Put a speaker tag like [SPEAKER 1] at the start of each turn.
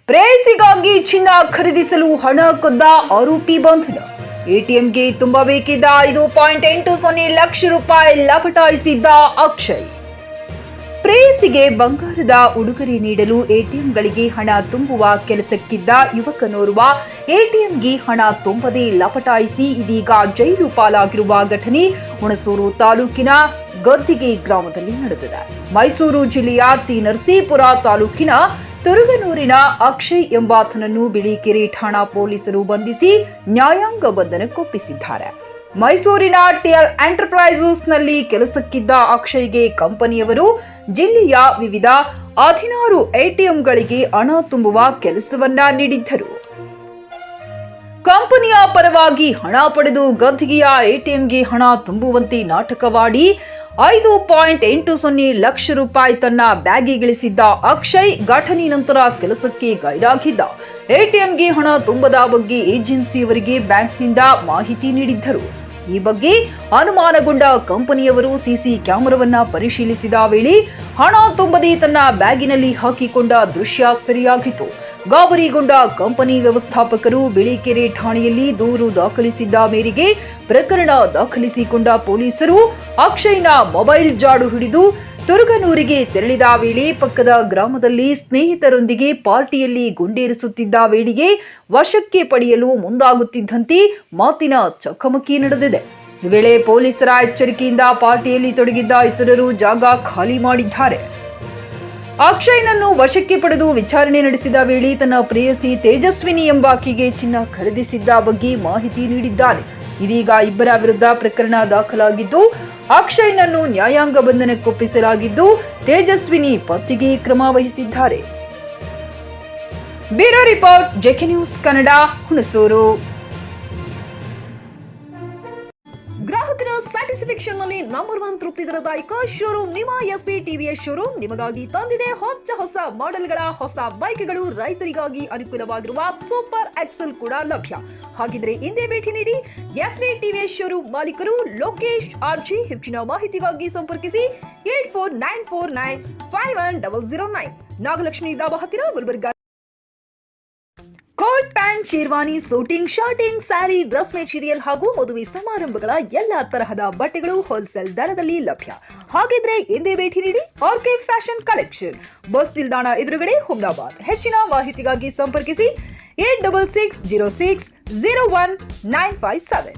[SPEAKER 1] ಪ್ರೇಯಸಿಗಾಗಿ ಚಿನ್ನ ಖರೀದಿಸಲು ಹಣ ಕದ್ದ ಆರೋಪಿ ಬಂಧನ. ಎಟಿಎಂಗೆ ತುಂಬಬೇಕಿದ್ದ 5.80 ಲಕ್ಷ ರೂಪಾಯಿ ಲಪಟಾಯಿಸಿದ್ದ ಅಕ್ಷಯ್. ಪ್ರೇಯಸಿಗೆ ಬಂಗಾರದ ಉಡುಗೊರೆ ನೀಡಲು ಎಟಿಎಂಗಳಿಗೆ ಹಣ ತುಂಬುವ ಕೆಲಸಕ್ಕಿದ್ದ ಯುವಕನೋರ್ವ ಎಟಿಎಂಗೆ ಹಣ ತುಂಬದೆ ಲಪಟಾಯಿಸಿ ಇದೀಗ ಜೈಲು ಪಾಲಾಗಿರುವ ಘಟನೆ ಹುಣಸೂರು ತಾಲೂಕಿನ ಗದ್ದಿಗೆ ಗ್ರಾಮದಲ್ಲಿ ನಡೆದಿದೆ. ಮೈಸೂರು ಜಿಲ್ಲೆಯ ತಿ.ನರಸೀಪುರ ತಾಲೂಕಿನ ತುರುಗನೂರಿನ ಅಕ್ಷಯ್ ಎಂಬಾತನನ್ನು ಬಿಳಿಕೆರೆ ಠಾಣಾ ಪೊಲೀಸರು ಬಂಧಿಸಿ ನ್ಯಾಯಾಂಗ ಬಂಧನಕ್ಕೊಪ್ಪಿಸಿದ್ದಾರೆ. ಮೈಸೂರಿನ ಟಿಎಲ್ ಎಂಟರ್ಪ್ರೈಸಸ್ನಲ್ಲಿ ಕೆಲಸಕ್ಕಿದ್ದ ಅಕ್ಷಯ್ಗೆ ಕಂಪನಿಯವರು ಜಿಲ್ಲೆಯ ವಿವಿಧ 16 ಎಟಿಎಂಗಳಿಗೆ ಹಣ ತುಂಬುವ ಕೆಲಸವನ್ನ ನೀಡಿದ್ದರು. ಕಂಪನಿಯ ಪರವಾಗಿ ಹಣ ಪಡೆದು ಗದ್ದಿಗೆಯ ಎಟಿಎಂಗೆ ಹಣ ತುಂಬುವಂತೆ ನಾಟಕವಾಡಿ 5.80 ಲಕ್ಷ ರೂಪಾಯಿ ತನ್ನ ಬ್ಯಾಗಿಗಿಳಿಸಿದ್ದ ಅಕ್ಷಯ್ ಘಟನೆ ನಂತರ ಕೆಲಸಕ್ಕೆ ಗೈರಾಗಿದ್ದ. ಎಟಿಎಂಗೆ ಹಣ ತುಂಬದ ಬಗ್ಗೆ ಏಜೆನ್ಸಿಯವರಿಗೆ ಬ್ಯಾಂಕ್ನಿಂದ ಮಾಹಿತಿ ನೀಡಿದ್ದರು. ಈ ಬಗ್ಗೆ ಅನುಮಾನಗೊಂಡ ಕಂಪನಿಯವರು ಸಿಸಿ ಕ್ಯಾಮೆರಾವನ್ನ ಪರಿಶೀಲಿಸಿದ ವೇಳೆ ಹಣ ತುಂಬದೆ ತನ್ನ ಬ್ಯಾಗಿನಲ್ಲಿ ಹಾಕಿಕೊಂಡ ದೃಶ್ಯ ಸೆರೆಯಾಗಿತ್ತು. ಗಾಬರಿಗೊಂಡ ಕಂಪನಿ ವ್ಯವಸ್ಥಾಪಕರು ಬಿಳಿಕೆರೆ ಠಾಣೆಯಲ್ಲಿ ದೂರು ದಾಖಲಿಸಿದ್ದ ಮೇರೆಗೆ ಪ್ರಕರಣ ದಾಖಲಿಸಿಕೊಂಡ ಪೊಲೀಸರು ಅಕ್ಷಯ್ನ ಮೊಬೈಲ್ ಜಾಡು ಹಿಡಿದು ತುರುಗನೂರಿಗೆ ತೆರಳಿದ ವೇಳೆ ಪಕ್ಕದ ಗ್ರಾಮದಲ್ಲಿ ಸ್ನೇಹಿತರೊಂದಿಗೆ ಪಾರ್ಟಿಯಲ್ಲಿ ಗುಂಡೇರಿಸುತ್ತಿದ್ದ ವೇಳೆಗೆ ವಶಕ್ಕೆ ಪಡೆಯಲು ಮುಂದಾಗುತ್ತಿದ್ದಂತೆ ಮಾತಿನ ಚಕಮಕಿ ನಡೆದಿದೆ. ಈ ವೇಳೆ ಪೊಲೀಸರ ಎಚ್ಚರಿಕೆಯಿಂದ ಪಾರ್ಟಿಯಲ್ಲಿ ತೊಡಗಿದ್ದ ಇತರರು ಜಾಗ ಖಾಲಿ ಮಾಡಿದ್ದಾರೆ. ಅಕ್ಷಯ್ನನ್ನು ವಶಕ್ಕೆ ಪಡೆದು ವಿಚಾರಣೆ ನಡೆಸಿದ ವೇಳೆ ತನ್ನ ಪ್ರೇಯಸಿ ತೇಜಸ್ವಿನಿ ಎಂಬಾಕೆಗೆ ಚಿನ್ನ ಖರೀದಿಸಿದ್ದ ಬಗ್ಗೆ ಮಾಹಿತಿ ನೀಡಿದ್ದಾನೆ. ಇದೀಗ ಇಬ್ಬರ ವಿರುದ್ಧ ಪ್ರಕರಣ ದಾಖಲಾಗಿದ್ದು ಅಕ್ಷಯ್ನನ್ನು ನ್ಯಾಯಾಂಗ ಬಂಧನಕ್ಕೊಪ್ಪಿಸಲಾಗಿದ್ದು ತೇಜಸ್ವಿನಿ ಪತ್ತೆಗೆ ಕ್ರಮ ವಹಿಸಿದ್ದಾರೆ. Bureau report, JK news Kannada, Hunsur. ಗ್ರಾಹಕರ ಸ್ಯಾಟಿಸ್ಫ್ಯಾಕ್ಷನ್ ನಲ್ಲಿ ನಂಬರ್ 1 ತೃಪ್ತಿ ದರದಾಯಕ ಶೋರೂಮ್ ನಿಮ್ಮ ಎಸ್ಪಿ ಟಿವಿಎಸ್ ಶೋರೂಮ್ ನಿಮಗಾಗಿ ತಂದಿದೆ ಹೊಸ ಮಾಡೆಲ್ಗಳ ಹೊಸ ಬೈಕ್ಗಳು. ರೈತರಿಗಾಗಿ ಅನುಕೂಲವಾಗಿರುವ ಸೂಪರ್ ಎಕ್ಸೆಲ್ ಕೂಡ ಲಭ್ಯ. ಹಾಗಿದ್ರೆ ಹಿಂದೆ ಭೇಟಿ ನೀಡಿ ಎಸ್ಪಿ ಟಿವಿಎಸ್ ಶೋರೂಮ್ ಮಾಲೀಕರು ಲೋಕೇಶ್ ಆರ್ಜಿ. ಹೆಚ್ಚಿನ ಮಾಹಿತಿಗಾಗಿ ಸಂಪರ್ಕಿಸಿ 8494951009, ನಾಗಲಕ್ಷ್ಮಿ ದಾಬಾ ಹತ್ತಿರ, Gulbarga. Coat pant, sherwani, suiting, shirting, sari, dress material ಹಾಗೂ ಮದುವೆ ಸಮಾರಂಭಗಳ ಎಲ್ಲಾ ತರಹದ ಬಟ್ಟೆಗಳು ಹೋಲ್ಸೇಲ್ ದರದಲ್ಲಿ ಲಭ್ಯ. ಹಾಗಿದ್ರೆ ಎಂದೇ ಭೇಟಿ ನೀಡಿ ಆರ್ಕೆ ಫ್ಯಾಷನ್ ಕಲೆಕ್ಷನ್, ಬಸ್ ನಿಲ್ದಾಣ ಎದುರುಗಡೆ, ಹುಮ್ನಾಬಾದ್. ಹೆಚ್ಚಿನ ಮಾಹಿತಿಗಾಗಿ ಸಂಪರ್ಕಿಸಿ 8660601957.